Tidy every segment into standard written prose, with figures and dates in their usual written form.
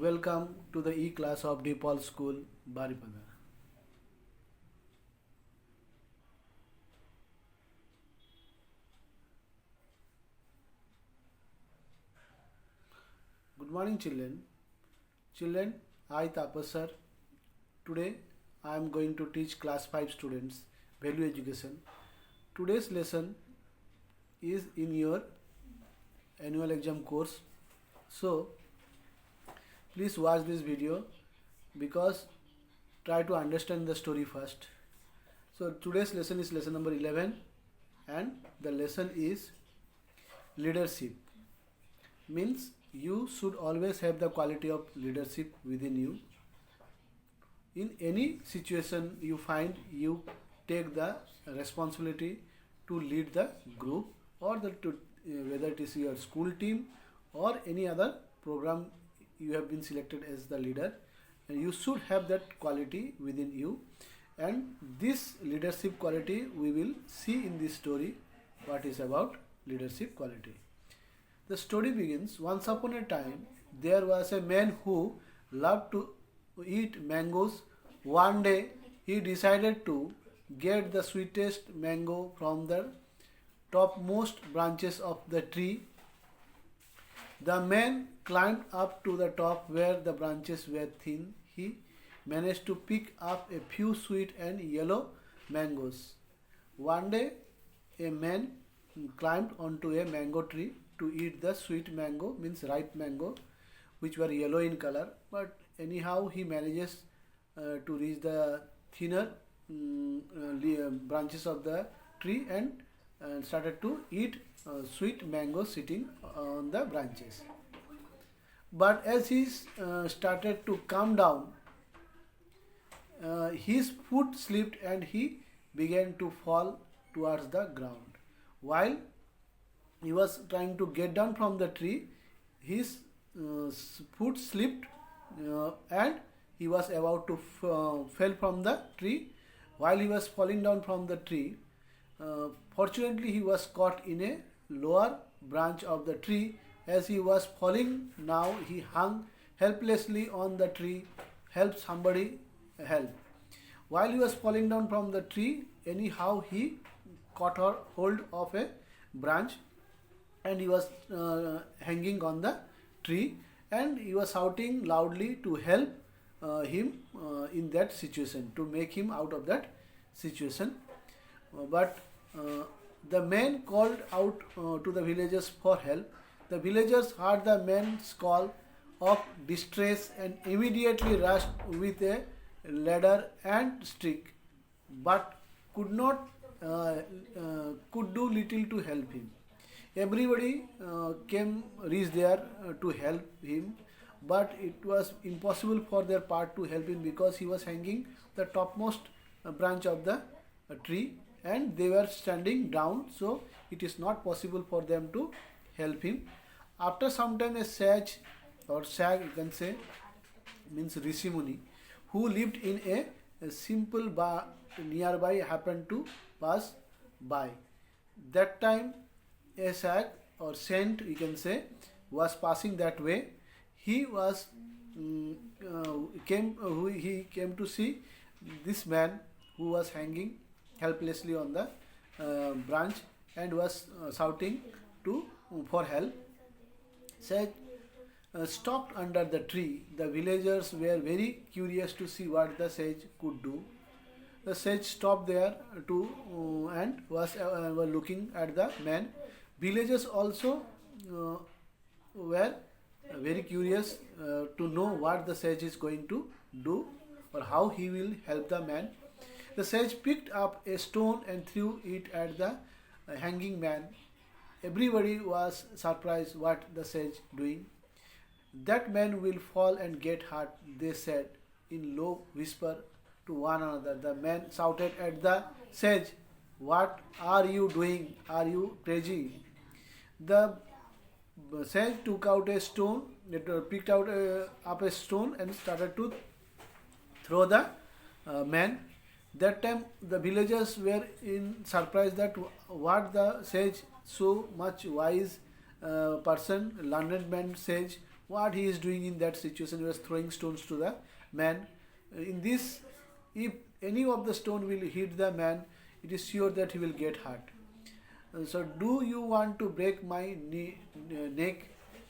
Welcome to the E-class of DePaul School, Baripada. Good morning, children. Children, I Tapas sir. Today I am going to teach class 5 students value education. Today's lesson is in your annual exam course. So please watch this video because try to understand the story first. So today's lesson is lesson number 11 and the lesson is leadership. Means you should always have the quality of leadership within you. In any situation you find, you take the responsibility to lead the group or whether it is your school team or any other program you have been selected as the leader, and you should have that quality within you. And this leadership quality we will see in this story what is about leadership quality. The story begins. Once upon a time there was a man who loved to eat mangoes. One day he decided to get the sweetest mango from the topmost branches of the tree. The man climbed up to the top where the branches were thin. He managed to pick up a few sweet and yellow mangoes. One day a man climbed onto a mango tree to eat the sweet mango, means ripe mango, which were yellow in color, but anyhow he manages to reach the thinner branches of the tree and started to eat sweet mango sitting on the branches. But as he started to come down, his foot slipped and he began to fall towards the ground. While he was trying to get down from the tree, his foot slipped and he was about to fell from the tree. While he was falling down from the tree, fortunately he was caught in a lower branch of the tree. As he was falling, now he hung helplessly on the tree. Help, somebody help. While he was falling down from the tree, anyhow he caught hold of a branch and he was hanging on the tree, and he was shouting loudly to help him in that situation, to make him out of that situation. But the man called out to the villagers for help. The villagers heard the man's call of distress and immediately rushed with a ladder and stick, but could do little to help him. Everybody reached there to help him, but it was impossible for their part to help him because he was hanging the topmost branch of the tree and they were standing down, so it is not possible for them to help him. After some time, a sage or sag, you can say, means Rishi Muni, who lived in a simple bar nearby, happened to pass by. That time a sag or saint, you can say, was passing that way. He was he came to see this man who was hanging helplessly on the branch and was shouting for help. Sage stopped under the tree. The villagers were very curious to see what the sage could do. The sage stopped there too and was were looking at the man. Villagers also were very curious to know what the sage is going to do or how he will help the man. The sage picked up a stone and threw it at the hanging man. Everybody was surprised what the sage doing. That man will fall and get hurt, they said in low whisper to one another. The man shouted at the sage, "What are you doing? Are you crazy?" The sage took out a stone, picked out up a stone and started to throw the man. That time the villagers were in surprise that what the sage, so much wise person, learned man sage, what he is doing in that situation. He was throwing stones to the man. In this, if any of the stone will hit the man, it is sure that he will get hurt. So, do you want to break my neck?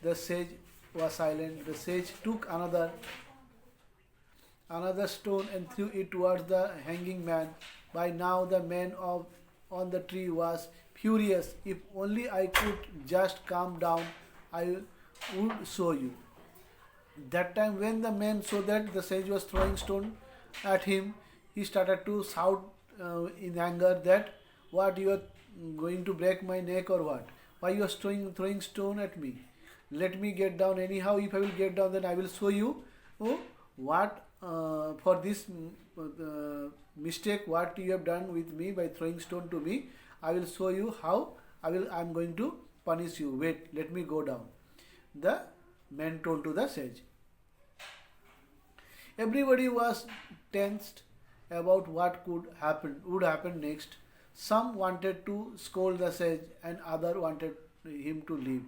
The sage was silent. The sage took another stone and threw it towards the hanging man. By now the man on the tree was furious. If only I could just calm down, I would show you. That time when the man saw that the sage was throwing stone at him, he started to shout in anger that, what, you are going to break my neck or what? Why you are throwing stone at me? Let me get down anyhow. If I will get down, then I will show you what for this mistake what you have done with me by throwing stone to me. I will show you how I am going to punish you. Wait, let me go down. The man told to the sage. Everybody was tensed about what would happen next. Some wanted to scold the sage and other wanted him to leave.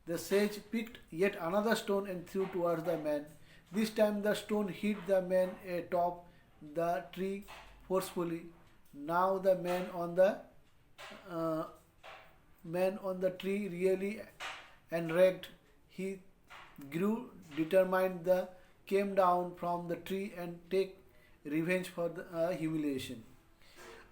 The sage picked yet another stone and threw towards the man. This time the stone hit the man atop the tree forcefully. Now the man on the tree really enraged. He grew determined. Came down from the tree and take revenge for the humiliation.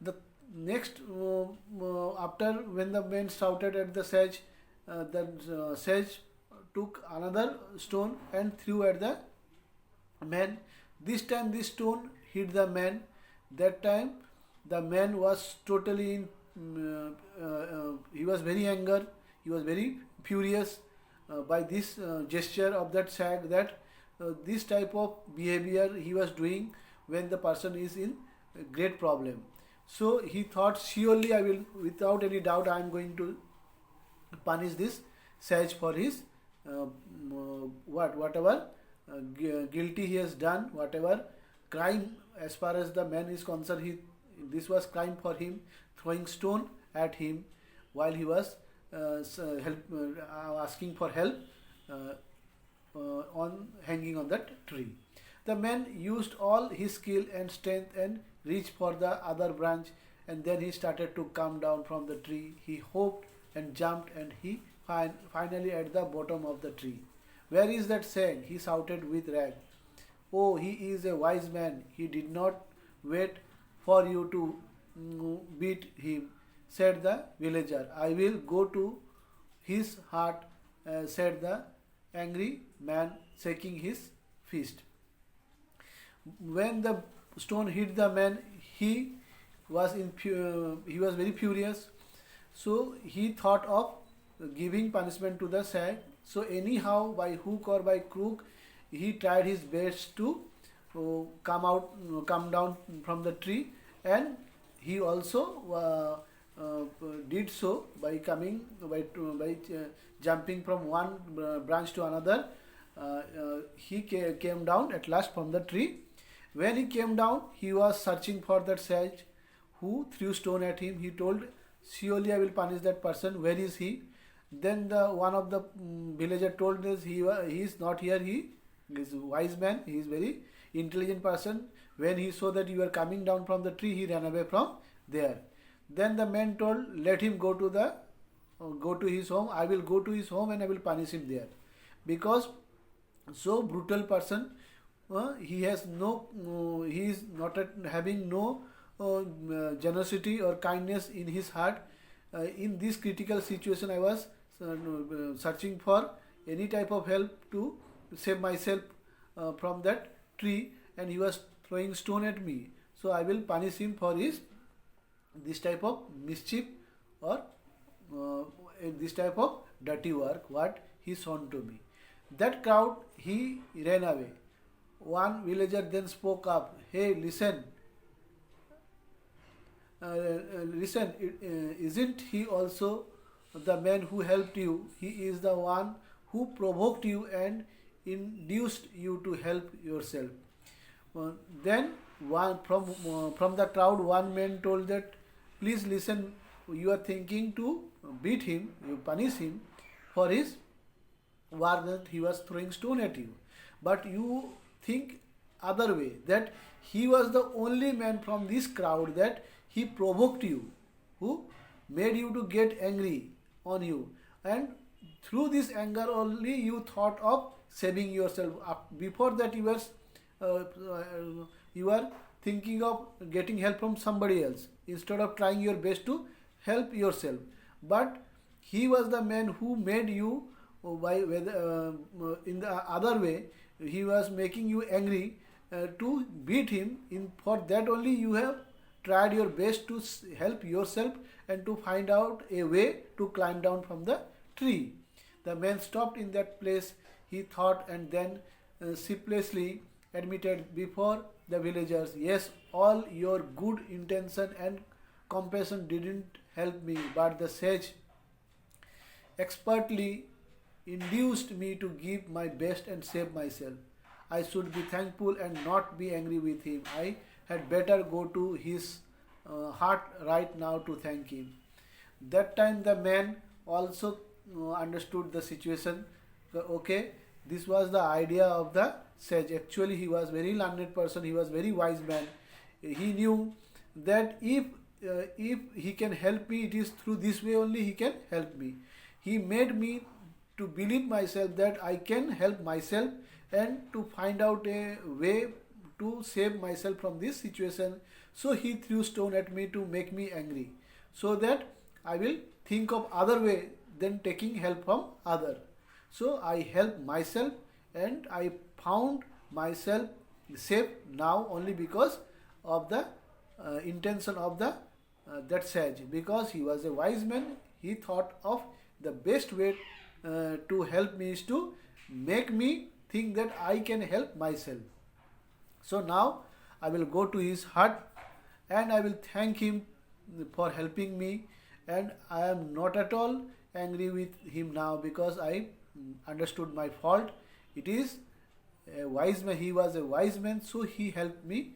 The next, after when the man shouted at the sage, the sage took another stone and threw at the man. This time this stone hit the man. That time the man was totally in, he was very angry, he was very furious by this gesture of that sage, that this type of behavior he was doing when the person is in great problem. So he thought, surely I will, without any doubt, I am going to punish this sage for his whatever guilty he has done, whatever crime as far as the man is concerned. This was crime for him, throwing stone at him while he was asking for help on hanging on that tree. The man used all his skill and strength and reached for the other branch, and then he started to come down from the tree. He hopped and jumped, and he finally at the bottom of the tree. Where is that sage? He shouted with rage. Oh, he is a wise man. He did not wait for you to beat him, said the villager. I will go to his heart, said the angry man, shaking his fist. When the stone hit the man, he was very furious. So he thought of giving punishment to the sage. So anyhow, by hook or by crook, he tried his best to come down from the tree, and he also did so by jumping from one branch to another. He came down at last from the tree. When he came down, he was searching for that sage who threw stone at him. He told, surely I will punish that person. Where is he? Then one of the villager told us, he is not here. He is a wise man. He is very intelligent person. When he saw that you were coming down from the tree, he ran away from there. Then the man told, let him go to his home. I will go to his home and I will punish him there, because so brutal person, he has he is not having no generosity or kindness in his heart. In this critical situation, I was searching for any type of help to save myself from that tree, and he was throwing stone at me. So I will punish him for this type of mischief or this type of dirty work what he shown to me. That crowd, he ran away. One villager then spoke up, hey, listen, isn't he also the man who helped you? He is the one who provoked you and induced you to help yourself. Then from the crowd, one man told that, please listen, you are thinking to beat him, you punish him for his war that he was throwing stone at you. But you think other way, that he was the only man from this crowd that he provoked you, who made you to get angry on you, and through this anger only you thought of saving yourself. Before that you were thinking of getting help from somebody else instead of trying your best to help yourself. But he was the man who made you in the other way. He was making you angry to beat him. For that only you have tried your best to help yourself and to find out a way to climb down from the tree. The man stopped in that place. He thought, and then sheepishly admitted before the villagers, "Yes, all your good intention and compassion didn't help me, but the sage expertly induced me to give my best and save myself. I should be thankful and not be angry with him. I had better go to his hut right now to thank him." That time the man also understood the situation. Okay, this was the idea of the sage. Actually, he was very learned person. He was very wise man. He knew that if he can help me, it is through this way only he can help me. He made me to believe myself that I can help myself and to find out a way to save myself from this situation. So he threw stone at me to make me angry, so that I will think of other way than taking help from other. So I helped myself and I found myself safe now only because of the intention of the that sage. Because he was a wise man, he thought of the best way to help me is to make me think that I can help myself. So now I will go to his hut and I will thank him for helping me, and I am not at all angry with him now because I understood my fault. It is a wise man. He was a wise man, so he helped me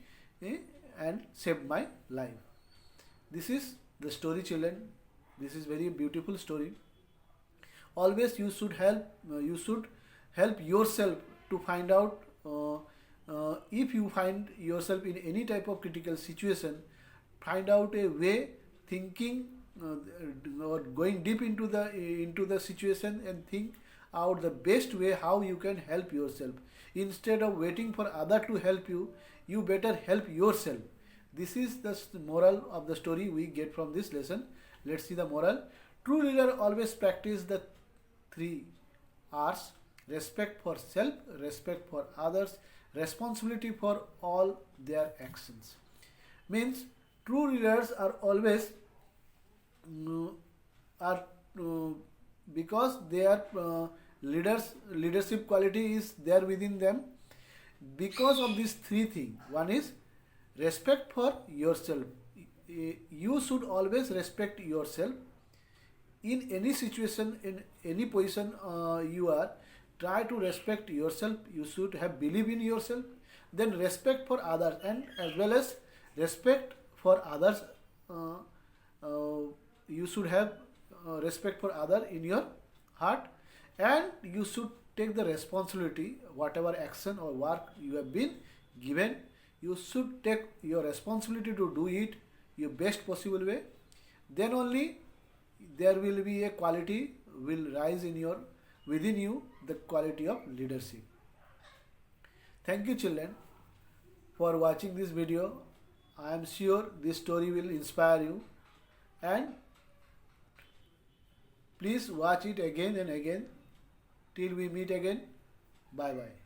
and saved my life. This is the story, children. This is very beautiful story. Always you should help yourself to find out. If you find yourself in any type of critical situation, find out a way, thinking or going deep into the situation and think out the best way how you can help yourself. Instead of waiting for other to help you, you better help yourself. This is the moral of the story we get from this lesson. Let's see the moral. True leader always practice the 3 R's: respect for self, respect for others, responsibility for all their actions. Means true leaders are always because their leadership quality is there within them. Because of these 3 things, one is respect for yourself. You should always respect yourself. In any situation, in any position you are, try to respect yourself. You should have belief in yourself. Then respect for others, and as well as respect for others. You should have respect for others in your heart, and you should take the responsibility. Whatever action or work you have been given, you should take your responsibility to do it your best possible way. Then only there will be a quality will rise within you, the quality of leadership. Thank you, children, for watching this video. I am sure this story will inspire you, and please watch it again and again till we meet again. Bye bye.